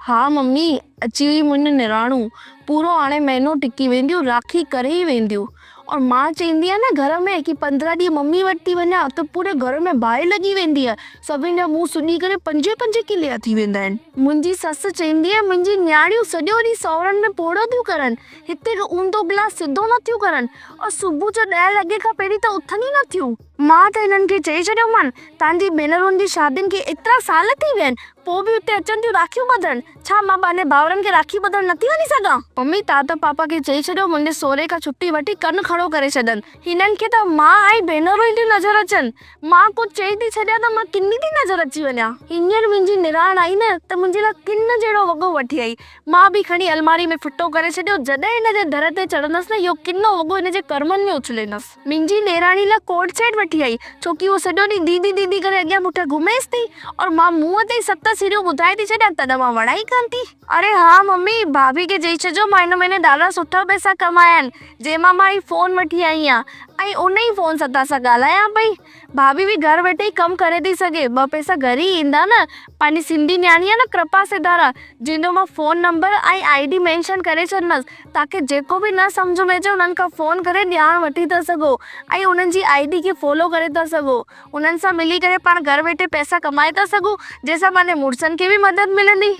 हाँ मम्मी, अची हुई मुंहिंजी निणानूं। पूरो हाणे महीनो टिकी वेंदियूं, राखी करे ई वेंदियूं। और मां चईंदी आहे न घर में कि 15 ॾींहं मम्मी वटि थी वञा त पूरे घर में बाहि लॻी वेंदी आहे। सभिनि जा मुंहुं सुॼी करे पंजे पंजे किलिया थी वेंदा आहिनि। मुंहिंजी ससु चईंदी आहे मुंहिंजी न्याणियूं सॼो ॾींहुं सहुरनि में पोड़ थियूं करनि, हिते ऊंधो गिलास सिधो नथियूं करनि और सुबुह जो 10 लॻे खां पहिरीं त उथनि ई नथियूं। मां त हिननि खे चई छॾियोमानि, तव्हांजी भेनरुनि जी शादियुनि खे एतिरा साल थी विया आहिनि, पोइ बि उते अचनि थियूं राखियूं ॿधण। छा मां पंहिंजे भाउरनि खे राखी ॿधण नथी वञी सघां? मम्मी तव्हां त पापा खे चई छॾियो मुंहिंजे सहुरे खां छुटी वठी कनि खड़ो करे छॾनि। हिननि खे त मां ऐं भेनरूं ई नज़र अचनि। मां कुझु चई थी छॾियां त मां किनी थी नज़र अची वञा। हींअर मुंहिंजी निणान आई न त मुंहिंजे लाइ किन जहिड़ो वॻो वठी आई। मां बि खणी अलमारी में फिटो करे छॾियो। जॾहिं हिनजे दर ते चढ़ंदसि न, इहो किनो वॻो हिनजे कर्मनि में उछलींदसि। मुंहिंजी ॾेराणी लाइ कोट सेट वठी आई, छोकी उहो सॼो ॾींहुं दीदी दीदी करे अॻियां पुठियां घुमेसि थी और मां मुंहं ते 7 सीरियूं ॿुधाए थी छॾियां, तॾहिं मां वणाई कान थी। अरे हाँ मम्मी, भाभी खे चई छॾिजो मां हिन महीने ॾाढा सुठा पैसा कमाया आहिनि, जंहिंमां मां फोन वठी आई आहियां ऐं उन ई फोन सां तव्हां सां ॻाल्हायां पई। भाभी बि घर वेठे ई कमु करे थी सघे, 2 पैसा घर ई ईंदा न। पंहिंजी सिंधी न्याणी आहे न कृपा सिधारा, जंहिंजो मां फोन नंबर ऐं ID मेंशन करे छॾंदसि, तव्हांखे जेको बि न सम्झ में अचे उन्हनि खां फोन करे ॼाण वठी था सघो ऐं उन्हनि जी ID खे फॉलो करे था सघो। उन्हनि सां मिली करे पाण घर वेठे पैसा कमाए था सघूं, जंहिंसां पंहिंजे मुड़ुसनि खे बि मदद मिलंदी।